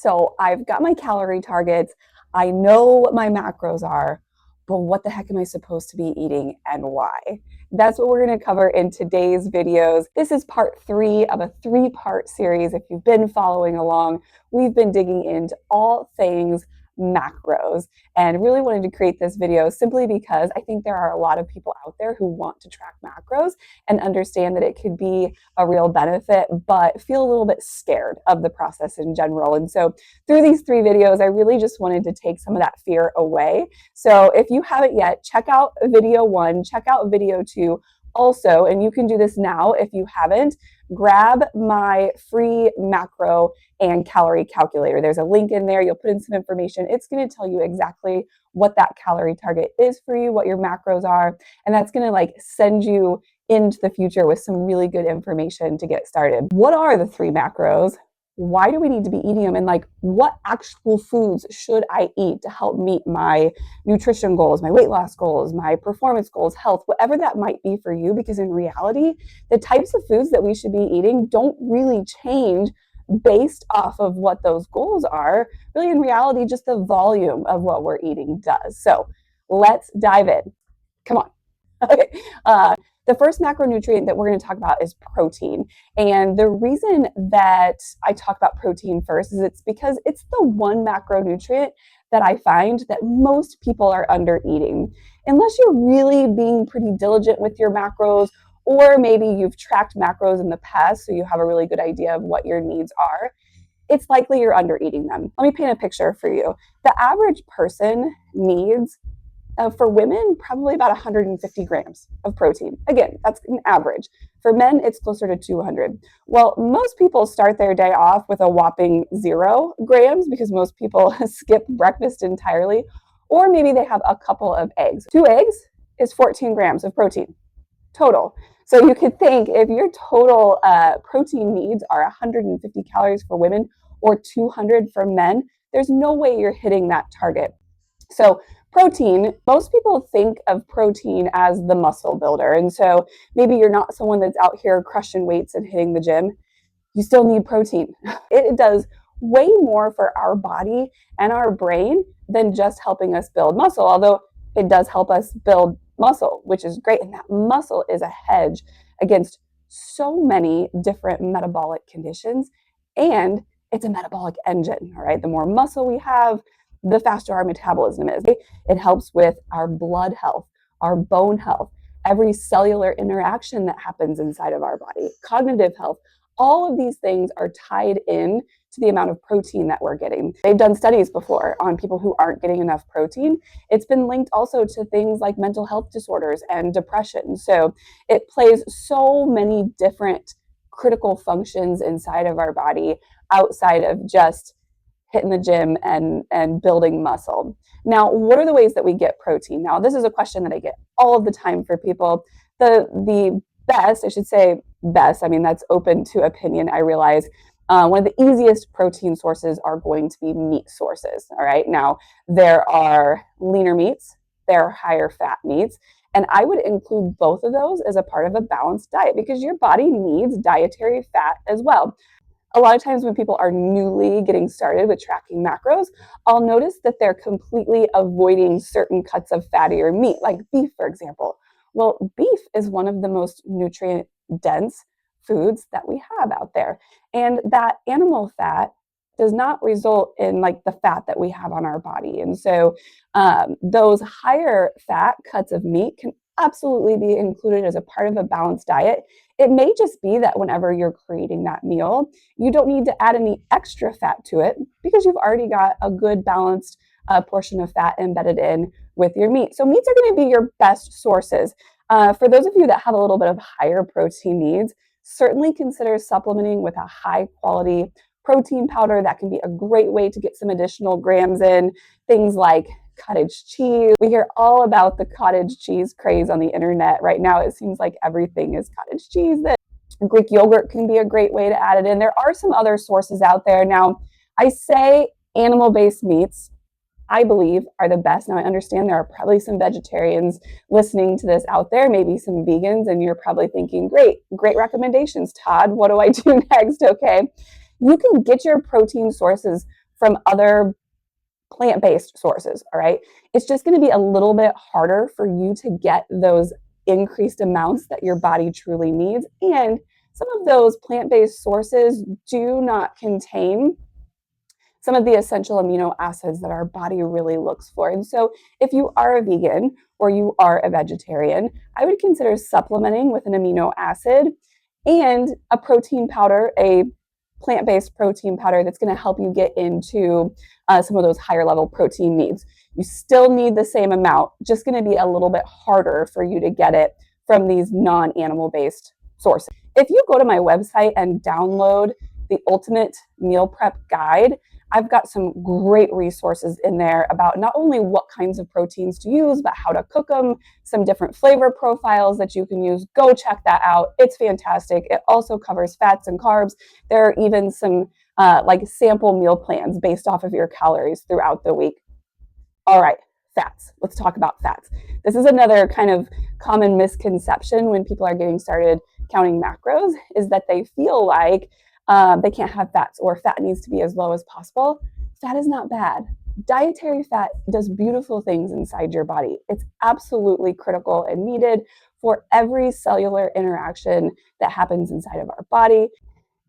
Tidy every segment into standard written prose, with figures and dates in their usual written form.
So I've got my calorie targets. I know what my macros are, but what the heck am I supposed to be eating and why? That's what we're going to cover in today's videos. This is part 3 of a 3-part series. If you've been following along, we've been digging into all things macros and really wanted to create this video simply because I think there are a lot of people out there who want to track macros and understand that it could be a real benefit, but feel a little bit scared of the process in general. And so through these 3 videos, I really just wanted to take some of that fear away. So if you haven't yet, check out video 1, check out video 2 also, and you can do this now if you haven't. Grab my free macro and calorie calculator. There's a link in there. You'll put in some information. It's going to tell you exactly what that calorie target is for you, what your macros are, and that's going to send you into the future with some really good information to get started. What are the 3 macros? Why do we need to be eating them? And what actual foods should I eat to help meet my nutrition goals, my weight loss goals, my performance goals, health, whatever that might be for you? Because in reality, the types of foods that we should be eating don't really change based off of what those goals are. Really, in reality, just the volume of what we're eating does. So let's dive in. Come on. Okay. The first macronutrient that we're going to talk about is protein. And the reason that I talk about protein first is it's because it's the one macronutrient that I find that most people are under eating. Unless you're really being pretty diligent with your macros, or maybe you've tracked macros in the past, so you have a really good idea of what your needs are, it's likely you're under eating them. Let me paint a picture for you. The average person needs for women, probably about 150 grams of protein. Again, that's an average. For men, it's closer to 200. Well, most people start their day off with a whopping 0 grams because most people skip breakfast entirely, or maybe they have a couple of eggs. 2 eggs is 14 grams of protein total. So you could think if your total protein needs are 150 calories for women or 200 for men, there's no way you're hitting that target. So protein, most people think of protein as the muscle builder. And so maybe you're not someone that's out here crushing weights and hitting the gym. You still need protein. It does way more for our body and our brain than just helping us build muscle, although it does help us build muscle, which is great. And that muscle is a hedge against so many different metabolic conditions. And it's a metabolic engine, all right? The more muscle we have, the faster our metabolism is. It helps with our blood health, our bone health, every cellular interaction that happens inside of our body, cognitive health. All of these things are tied in to the amount of protein that we're getting. They've done studies before on people who aren't getting enough protein. It's been linked also to things like mental health disorders and depression. So it plays so many different critical functions inside of our body outside of just hitting the gym and building muscle. Now, what are the ways that we get protein? Now, this is a question that I get all of the time for people. The best, I should say best, I mean, that's open to opinion, I realize. One of the easiest protein sources are going to be meat sources, all right? Now, there are leaner meats, there are higher fat meats, and I would include both of those as a part of a balanced diet because your body needs dietary fat as well. A lot of times when people are newly getting started with tracking macros, I'll notice that they're completely avoiding certain cuts of fattier meat, like beef, for example. Well, beef is one of the most nutrient-dense foods that we have out there. And that animal fat does not result in the fat that we have on our body. And so those higher fat cuts of meat can absolutely be included as a part of a balanced diet. It may just be that whenever you're creating that meal, you don't need to add any extra fat to it because you've already got a good balanced portion of fat embedded in with your meat. So meats are going to be your best sources. For those of you that have a little bit of higher protein needs, certainly consider supplementing with a high quality protein powder. That can be a great way to get some additional grams in. Things like cottage cheese. We hear all about the cottage cheese craze on the internet right now. It seems like everything is cottage cheese. Greek yogurt can be a great way to add it in. There are some other sources out there. Now, I say animal-based meats, I believe, are the best. Now, I understand there are probably some vegetarians listening to this out there, maybe some vegans, and you're probably thinking, great recommendations, Todd. What do I do next? Okay. You can get your protein sources from other plant-based sources, all right? It's just going to be a little bit harder for you to get those increased amounts that your body truly needs. And some of those plant-based sources do not contain some of the essential amino acids that our body really looks for. And so if you are a vegan or you are a vegetarian, I would consider supplementing with an amino acid and a protein powder, a plant-based protein powder that's going to help you get into some of those higher level protein needs. You still need the same amount, just going to be a little bit harder for you to get it from these non-animal based sources. If you go to my website and download the Ultimate Meal Prep Guide, I've got some great resources in there about not only what kinds of proteins to use, but how to cook them, some different flavor profiles that you can use. Go check that out. It's fantastic. It also covers fats and carbs. There are even some like sample meal plans based off of your calories throughout the week. All right, fats. Let's talk about fats. This is another kind of common misconception when people are getting started counting macros, is that they feel like they can't have fats or fat needs to be as low as possible. Fat is not bad. Dietary fat does beautiful things inside your body. It's absolutely critical and needed for every cellular interaction that happens inside of our body.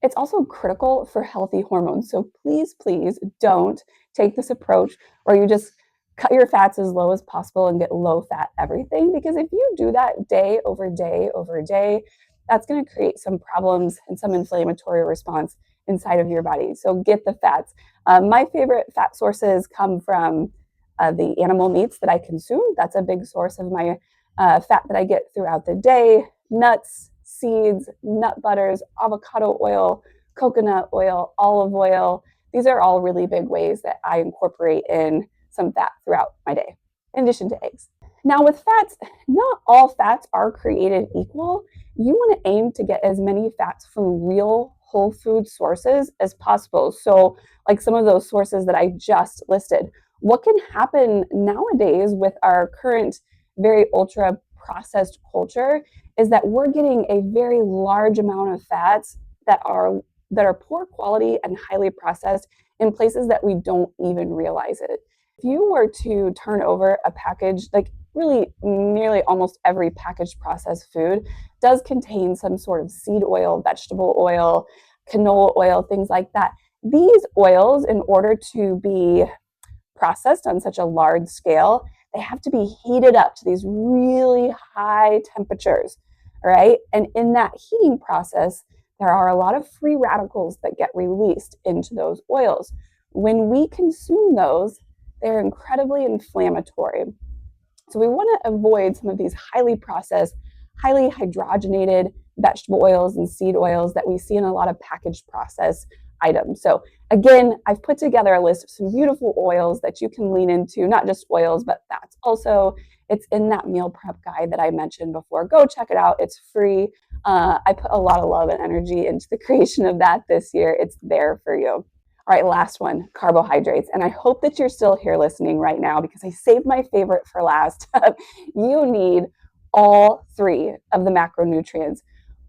It's also critical for healthy hormones. So please, please don't take this approach where you just cut your fats as low as possible and get low fat everything, because if you do that day over day over day, that's going to create some problems and some inflammatory response inside of your body. So get the fats. My favorite fat sources come from the animal meats that I consume. That's a big source of my fat that I get throughout the day. Nuts, seeds, nut butters, avocado oil, coconut oil, olive oil. These are all really big ways that I incorporate in some fat throughout my day, in addition to eggs. Now with fats, not all fats are created equal. You want to aim to get as many fats from real whole food sources as possible. So like some of those sources that I just listed. What can happen nowadays with our current very ultra processed culture is that we're getting a very large amount of fats that are poor quality and highly processed in places that we don't even realize it. If you were to turn over a package, like really nearly almost every packaged processed food does contain some sort of seed oil, vegetable oil, canola oil, things like that. These oils, in order to be processed on such a large scale, they have to be heated up to these really high temperatures, right? And in that heating process, there are a lot of free radicals that get released into those oils. When we consume those, they're incredibly inflammatory. So we want to avoid some of these highly processed, highly hydrogenated vegetable oils and seed oils that we see in a lot of packaged processed items. So again, I've put together a list of some beautiful oils that you can lean into, not just oils, but fats also. It's in that meal prep guide that I mentioned before. Go check it out. It's free. I put a lot of love and energy into the creation of that this year. It's there for you. All right, last one, carbohydrates. And I hope that you're still here listening right now because I saved my favorite for last. You need all three of the macronutrients,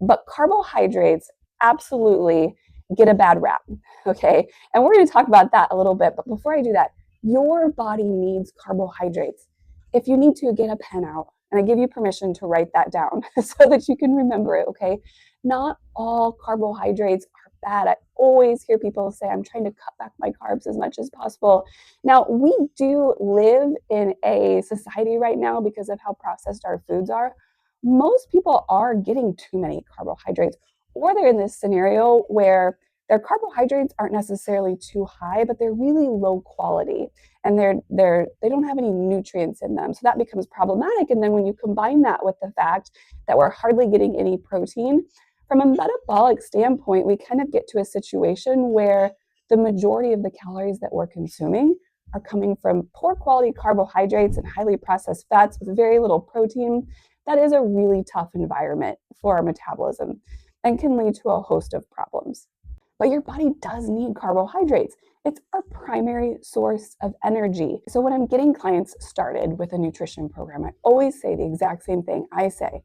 but carbohydrates absolutely get a bad rap, okay? And we're going to talk about that a little bit. But before I do that, your body needs carbohydrates. If you need to, get a pen out, and I give you permission to write that down so that you can remember it, okay? Not all carbohydrates are bad. I always hear people say, I'm trying to cut back my carbs as much as possible. Now, we do live in a society right now because of how processed our foods are. Most people are getting too many carbohydrates, or they're in this scenario where their carbohydrates aren't necessarily too high, but they're really low quality and they don't have any nutrients in them. So that becomes problematic. And then when you combine that with the fact that we're hardly getting any protein, from a metabolic standpoint, we kind of get to a situation where the majority of the calories that we're consuming are coming from poor quality carbohydrates and highly processed fats with very little protein. That is a really tough environment for our metabolism and can lead to a host of problems. But your body does need carbohydrates. It's our primary source of energy. So when I'm getting clients started with a nutrition program, I always say the exact same thing. I say,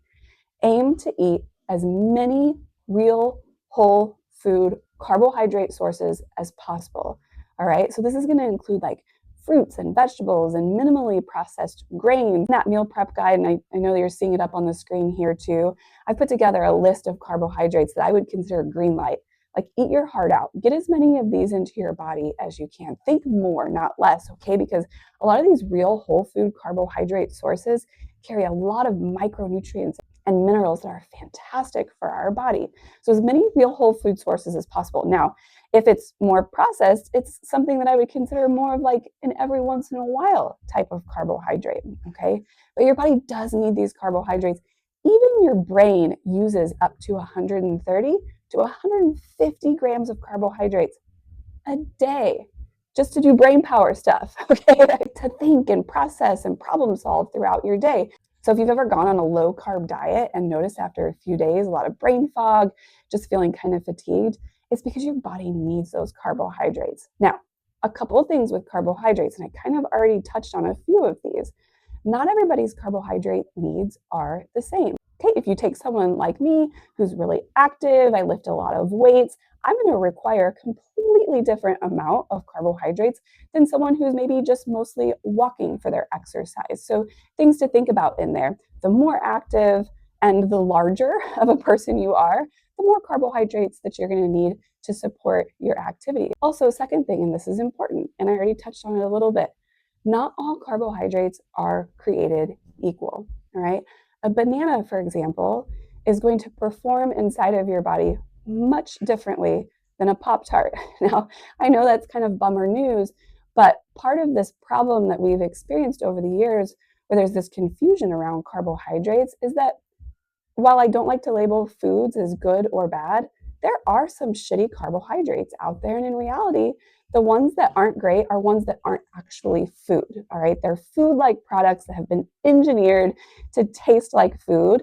aim to eat as many real whole food carbohydrate sources as possible. All right, so this is going to include like fruits and vegetables and minimally processed grains. That meal prep guide, and I know that you're seeing it up on the screen here too, I've put together a list of carbohydrates that I would consider green light. Like, eat your heart out. Get as many of these into your body as you can. Think more, not less, okay? Because a lot of these real whole food carbohydrate sources carry a lot of micronutrients and minerals that are fantastic for our body. So, as many real whole food sources as possible. Now, if it's more processed, it's something that I would consider more of like an every once in a while type of carbohydrate, okay? But your body does need these carbohydrates. Even your brain uses up to 130 to 150 grams of carbohydrates a day just to do brain power stuff, okay? To think and process and problem solve throughout your day. So if you've ever gone on a low carb diet and noticed after a few days a lot of brain fog, just feeling kind of fatigued, it's because your body needs those carbohydrates. Now, a couple of things with carbohydrates, and I kind of already touched on a few of these. Not everybody's carbohydrate needs are the same. Okay, if you take someone like me who's really active, I lift a lot of weights, I'm going to require a completely different amount of carbohydrates than someone who's maybe just mostly walking for their exercise. So, things to think about in there. The more active and the larger of a person you are, the more carbohydrates that you're going to need to support your activity. Also, second thing, and this is important, and I already touched on it a little bit, not all carbohydrates are created equal. All right. A banana, for example, is going to perform inside of your body much differently than a Pop Tart. Now, I know that's kind of bummer news, but part of this problem that we've experienced over the years, where there's this confusion around carbohydrates, is that while I don't like to label foods as good or bad, there are some shitty carbohydrates out there. And in reality, the ones that aren't great are ones that aren't actually food. All right. They're food like products that have been engineered to taste like food.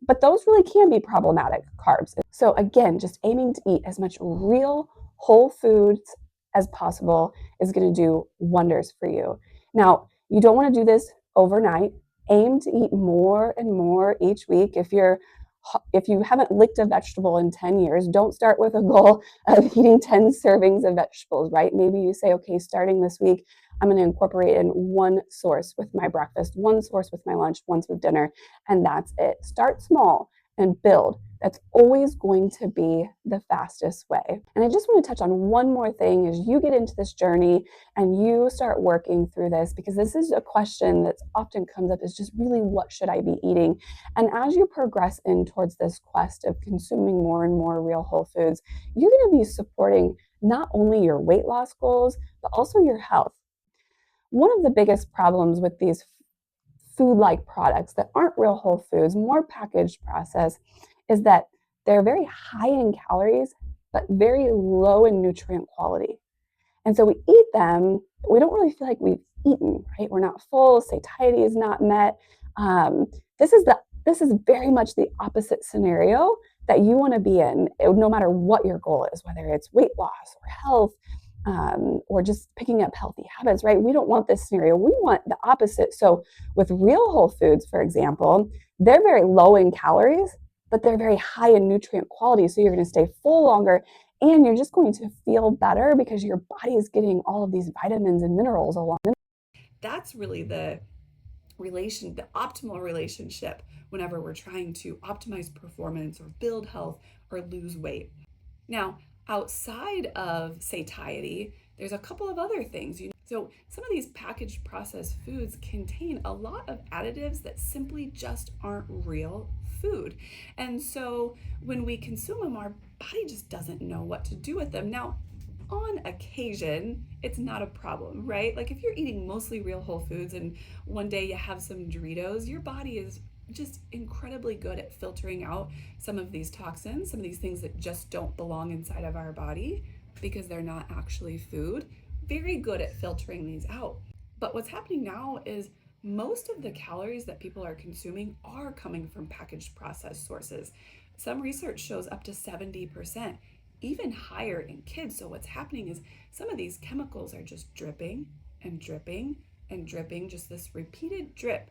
But those really can be problematic carbs. So, again, just aiming to eat as much real whole foods as possible is going to do wonders for you. Now, you don't want to do this overnight. Aim to eat more and more each week. If you haven't licked a vegetable in 10 years, don't start with a goal of eating 10 servings of vegetables, right? Maybe you say, okay, starting this week, I'm going to incorporate in one source with my breakfast, one source with my lunch, once with dinner, and that's it. Start small and build. That's always going to be the fastest way. And I just want to touch on one more thing as you get into this journey and you start working through this, because this is a question that often comes up, is just really, what should I be eating? And as you progress in towards this quest of consuming more and more real whole foods, you're going to be supporting not only your weight loss goals, but also your health. One of the biggest problems with these food-like products that aren't real whole foods, more packaged processed, is that they're very high in calories, but very low in nutrient quality. And so we eat them, but we don't really feel like we've eaten, right? We're not full, satiety is not met. Um, this is very much the opposite scenario that you want to be in, no matter what your goal is, whether it's weight loss or health, or just picking up healthy habits, right? We don't want this scenario. We want the opposite. So with real whole foods, for example, they're very low in calories, but they're very high in nutrient quality. So you're going to stay full longer, and you're just going to feel better because your body is getting all of these vitamins and minerals along. That's really the optimal relationship whenever we're trying to optimize performance or build health or lose weight. Now, outside of satiety, there's a couple of other things. So some of these packaged processed foods contain a lot of additives that simply just aren't real food. And so when we consume them, our body just doesn't know what to do with them. Now, on occasion, it's not a problem, right? Like if you're eating mostly real whole foods and one day you have some Doritos, your body is just incredibly good at filtering out some of these toxins, some of these things that just don't belong inside of our body because they're not actually food. Very good at filtering these out. But what's happening now is most of the calories that people are consuming are coming from packaged processed sources. Some research shows up to 70%, even higher in kids. So what's happening is some of these chemicals are just dripping and dripping and dripping, just this repeated drip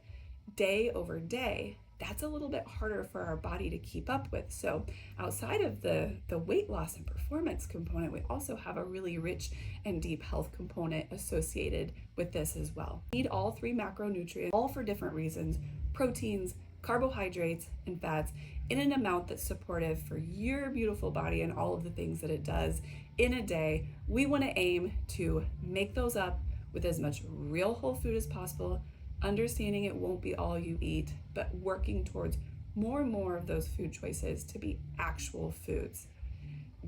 day over day. that's a little bit harder for our body to keep up with. So outside of the weight loss and performance component, we also have a really rich and deep health component associated with this as well. We need all three macronutrients, all for different reasons: proteins, carbohydrates, and fats, in an amount that's supportive for your beautiful body and all of the things that it does in a day. We want to aim to make those up with as much real whole food as possible, understanding it won't be all you eat, but working towards more and more of those food choices to be actual foods.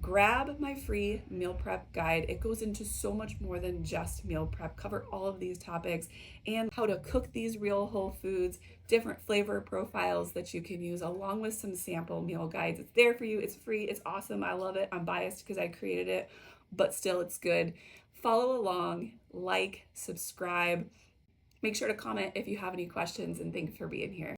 Grab my free meal prep guide. It goes into so much more than just meal prep, cover all of these topics and how to cook these real whole foods, different flavor profiles that you can use, along with some sample meal guides. It's there for you. It's free. It's awesome. I love it. I'm biased because I created it, but still it's good. Follow along, like, subscribe. Make sure to comment if you have any questions, and thanks for being here.